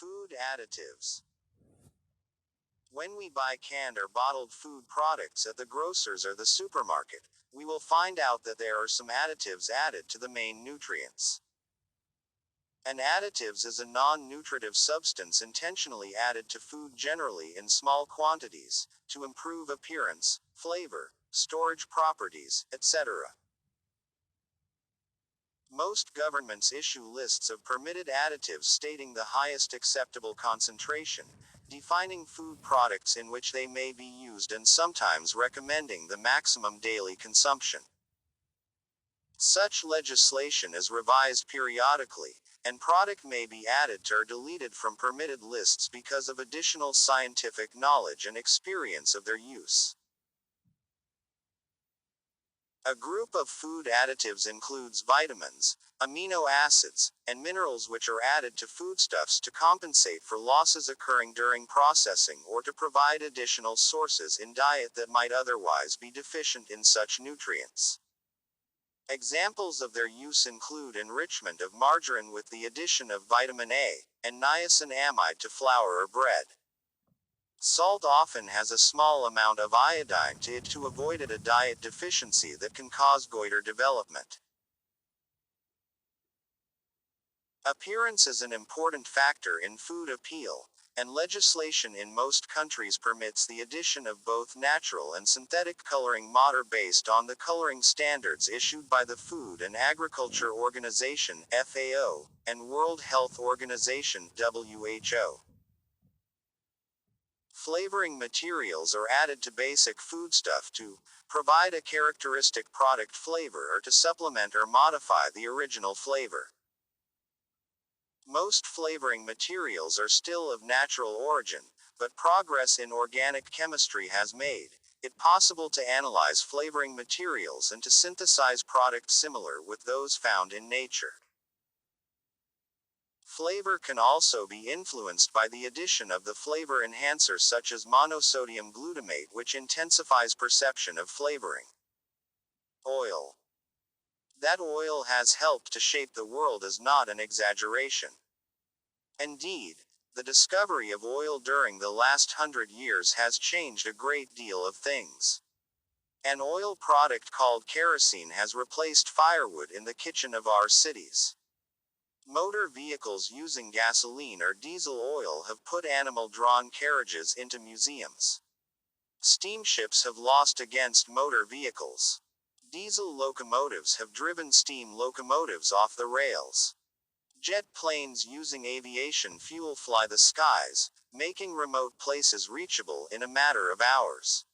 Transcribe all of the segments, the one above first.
Food additives. When we buy canned or bottled food products at the grocers or the supermarket, we will find out that there are some additives added to the main nutrients. An additives is a non-nutritive substance intentionally added to food generally in small quantities, to improve appearance, flavor, storage properties, etc. Most governments issue lists of permitted additives stating the highest acceptable concentration, defining food products in which they may be used and sometimes recommending the maximum daily consumption. Such legislation is revised periodically, and product may be added to or deleted from permitted lists because of additional scientific knowledge and experience of their use. A group of food additives includes vitamins, amino acids, and minerals which are added to foodstuffs to compensate for losses occurring during processing or to provide additional sources in diet that might otherwise be deficient in such nutrients. Examples of their use include enrichment of margarine with the addition of vitamin A and niacinamide to flour or bread. Salt often has a small amount of iodine to it to avoid a diet deficiency that can cause goiter development. Appearance is an important factor in food appeal, and legislation in most countries permits the addition of both natural and synthetic coloring matter based on the coloring standards issued by the Food and Agriculture Organization (FAO) and World Health Organization (WHO). Flavoring materials are added to basic foodstuff to provide a characteristic product flavor or to supplement or modify the original flavor. Most flavoring materials are still of natural origin, but progress in organic chemistry has made it possible to analyze flavoring materials and to synthesize products similar with those found in nature. Flavor can also be influenced by the addition of the flavor enhancers such as monosodium glutamate, which intensifies perception of flavoring. Oil. That oil has helped to shape the world is not an exaggeration. Indeed, the discovery of oil during the last 100 years has changed a great deal of things. An oil product called kerosene has replaced firewood in the kitchen of our cities. Motor vehicles using gasoline or diesel oil have put animal-drawn carriages into museums. Steamships have lost against motor vehicles. Diesel locomotives have driven steam locomotives off the rails. Jet planes using aviation fuel fly the skies, making remote places reachable in a matter of hours.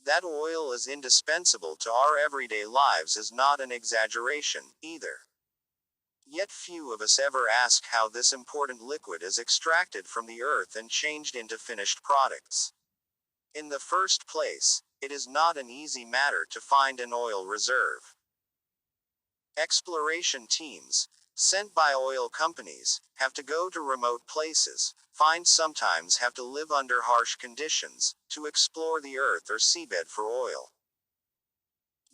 That oil is indispensable to our everyday lives is not an exaggeration, either. Yet few of us ever ask how this important liquid is extracted from the earth and changed into finished products. In the first place, it is not an easy matter to find an oil reserve. Exploration teams, sent by oil companies, have to go to remote places, sometimes have to live under harsh conditions, to explore the earth or seabed for oil.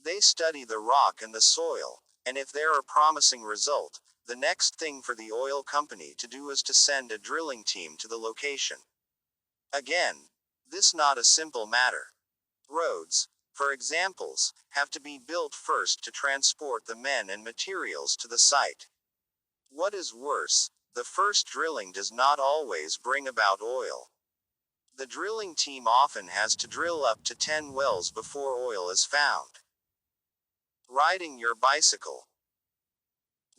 They study the rock and the soil, and if there are promising results, the next thing for the oil company to do is to send a drilling team to the location. Again, this not a simple matter. Roads, for examples, have to be built first to transport the men and materials to the site. What is worse, the first drilling does not always bring about oil. The drilling team often has to drill up to 10 wells before oil is found. Riding your bicycle.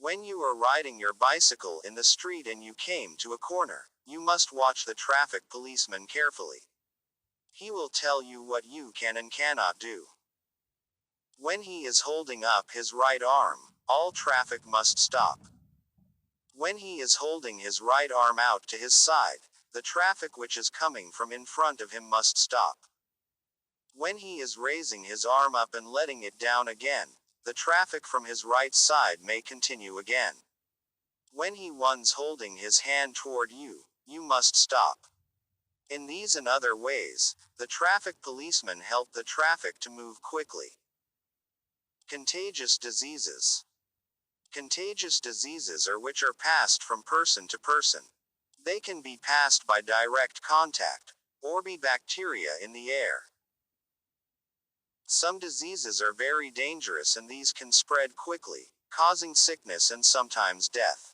When you are riding your bicycle in the street and you came to a corner, you must watch the traffic policeman carefully. He will tell you what you can and cannot do. When he is holding up his right arm, all traffic must stop. When he is holding his right arm out to his side, the traffic which is coming from in front of him must stop. When he is raising his arm up and letting it down again, the traffic from his right side may continue again. When he one's holding his hand toward you, you must stop. In these and other ways, the traffic policemen help the traffic to move quickly. Contagious diseases. Contagious diseases are which are passed from person to person. They can be passed by direct contact, or be bacteria in the air. Some diseases are very dangerous and these can spread quickly, causing sickness and sometimes death.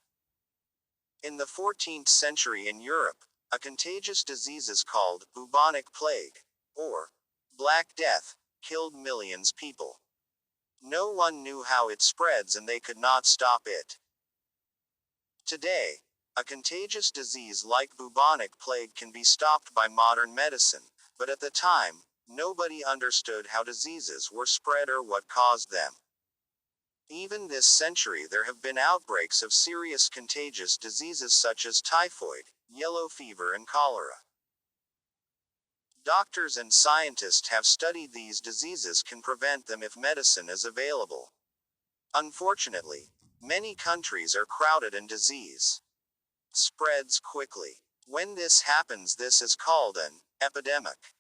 In the 14th century in Europe, a contagious disease called bubonic plague, or Black Death, killed millions of people. No one knew how it spreads and they could not stop it. Today, a contagious disease like bubonic plague can be stopped by modern medicine, but at the time, nobody understood how diseases were spread or what caused them. Even this century there have been outbreaks of serious contagious diseases such as typhoid, yellow fever and cholera. Doctors and scientists have studied these diseases can prevent them if medicine is available. Unfortunately, many countries are crowded and disease spreads quickly. When this happens, this is called an epidemic.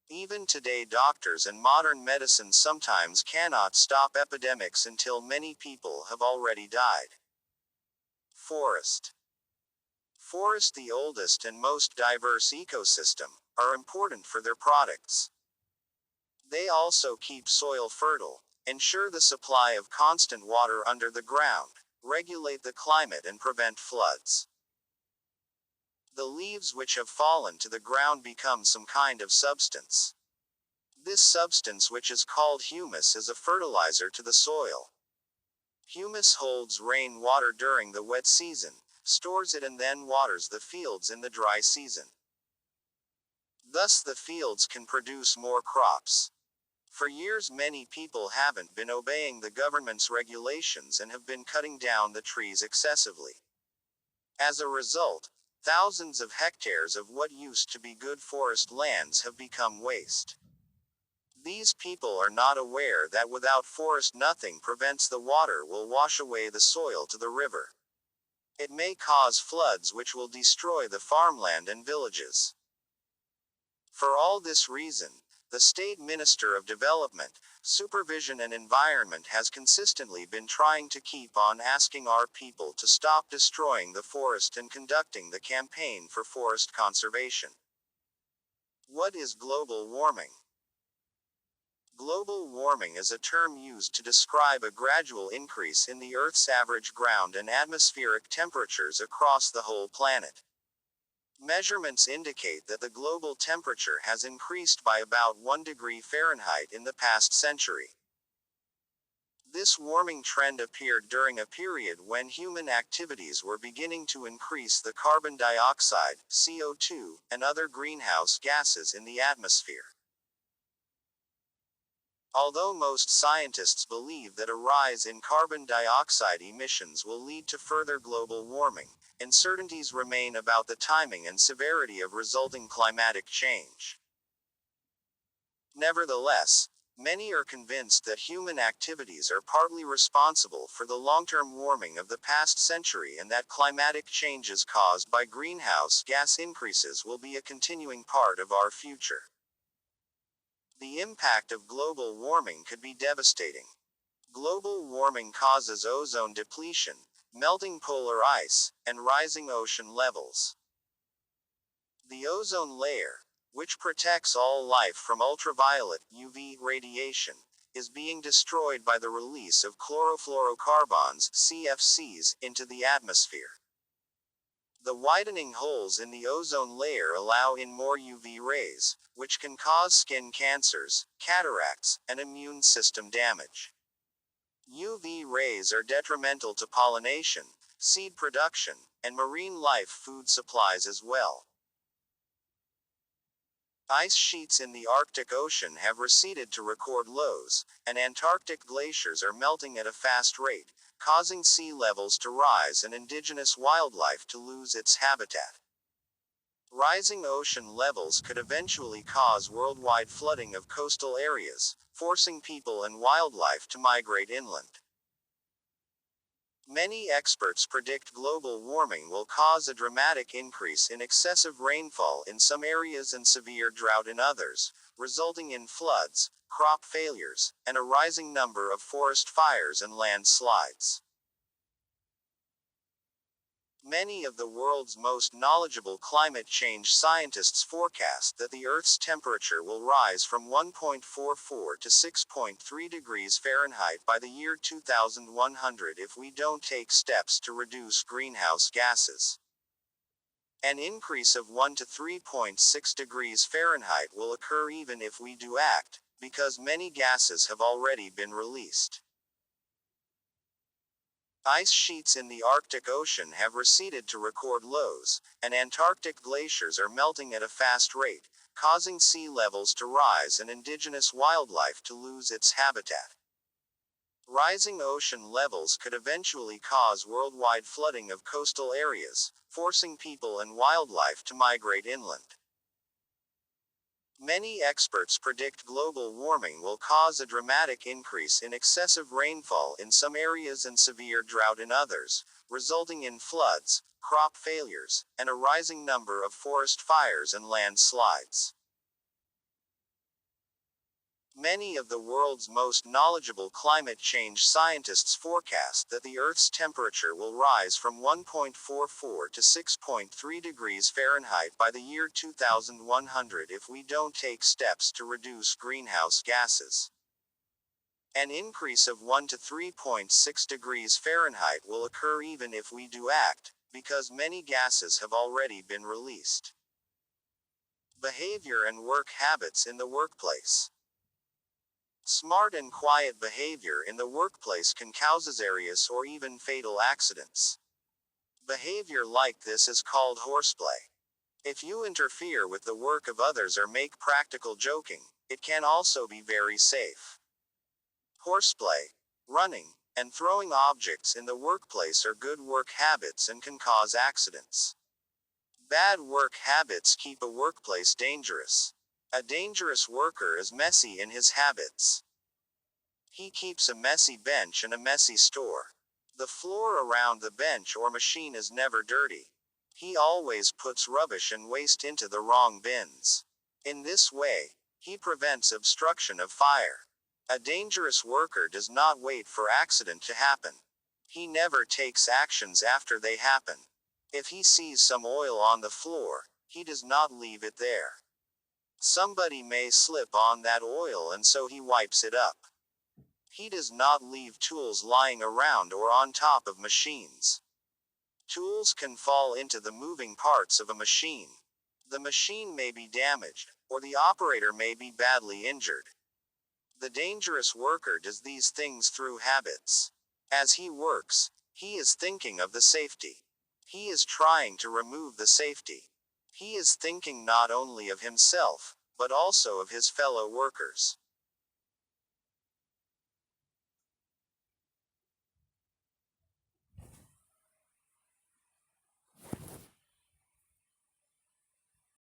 Even today, doctors and modern medicine sometimes cannot stop epidemics until many people have already died. Forest. Forests, the oldest and most diverse ecosystem, are important for their products. They also keep soil fertile, ensure the supply of constant water under the ground, regulate the climate and prevent floods. The leaves which have fallen to the ground become some kind of substance. This substance, which is called humus, is a fertilizer to the soil. Humus holds rain water during the wet season, stores it and then waters the fields in the dry season. Thus the fields can produce more crops. For years many people haven't been obeying the government's regulations and have been cutting down the trees excessively. As a result, thousands of hectares of what used to be good forest lands have become waste. These people are not aware that without forest nothing prevents the water will wash away the soil to the river. It may cause floods which will destroy the farmland and villages. For all this reason, the State Minister of Development, Supervision and Environment has consistently been trying to keep on asking our people to stop destroying the forest and conducting the campaign for forest conservation. What is global warming? Global warming is a term used to describe a gradual increase in the Earth's average ground and atmospheric temperatures across the whole planet. Measurements indicate that the global temperature has increased by about 1 degree Fahrenheit in the past century. This warming trend appeared during a period when human activities were beginning to increase the carbon dioxide, CO2, and other greenhouse gases in the atmosphere. Although most scientists believe that a rise in carbon dioxide emissions will lead to further global warming, uncertainties remain about the timing and severity of resulting climatic change. Nevertheless, many are convinced that human activities are partly responsible for the long-term warming of the past century and that climatic changes caused by greenhouse gas increases will be a continuing part of our future. The impact of global warming could be devastating. Global warming causes ozone depletion, melting polar ice, and rising ocean levels. The ozone layer, which protects all life from ultraviolet (UV) radiation, is being destroyed by the release of chlorofluorocarbons (CFCs) into the atmosphere. The widening holes in the ozone layer allow in more UV rays, which can cause skin cancers, cataracts, and immune system damage. UV rays are detrimental to pollination, seed production, and marine life food supplies as well. Ice sheets in the Arctic Ocean have receded to record lows, and Antarctic glaciers are melting at a fast rate, causing sea levels to rise and indigenous wildlife to lose its habitat. Rising ocean levels could eventually cause worldwide flooding of coastal areas, forcing people and wildlife to migrate inland. Many experts predict global warming will cause a dramatic increase in excessive rainfall in some areas and severe drought in others, resulting in floods, crop failures, and a rising number of forest fires and landslides. Many of the world's most knowledgeable climate change scientists forecast that the Earth's temperature will rise from 1.44 to 6.3 degrees Fahrenheit by the year 2100 if we don't take steps to reduce greenhouse gases. An increase of 1 to 3.6 degrees Fahrenheit will occur even if we do act, because many gases have already been released. Ice sheets in the Arctic Ocean have receded to record lows, and Antarctic glaciers are melting at a fast rate, causing sea levels to rise and indigenous wildlife to lose its habitat. Rising ocean levels could eventually cause worldwide flooding of coastal areas, forcing people and wildlife to migrate inland. Many experts predict global warming will cause a dramatic increase in excessive rainfall in some areas and severe drought in others, resulting in floods, crop failures, and a rising number of forest fires and landslides. Many of the world's most knowledgeable climate change scientists forecast that the Earth's temperature will rise from 1.44 to 6.3 degrees Fahrenheit by the year 2100 if we don't take steps to reduce greenhouse gases. An increase of 1 to 3.6 degrees Fahrenheit will occur even if we do act, because many gases have already been released. Behavior and work habits in the workplace. Smart and quiet behavior in the workplace can cause serious or even fatal accidents. Behavior like this is called horseplay. If you interfere with the work of others or make practical joking, it can also be very safe. Horseplay, running, and throwing objects in the workplace are good work habits and can cause accidents. Bad work habits keep a workplace dangerous. A dangerous worker is messy in his habits. He keeps a messy bench and a messy store. The floor around the bench or machine is never dirty. He always puts rubbish and waste into the wrong bins. In this way, he prevents obstruction of fire. A dangerous worker does not wait for accident to happen. He never takes actions after they happen. If he sees some oil on the floor, he does not leave it there. Somebody may slip on that oil and so he wipes it up. He does not leave tools lying around or on top of machines. Tools can fall into the moving parts of a machine. The machine may be damaged, or the operator may be badly injured. The dangerous worker does these things through habits. As he works, he is thinking of the safety. He is trying to remove the safety. He is thinking not only of himself, but also of his fellow workers.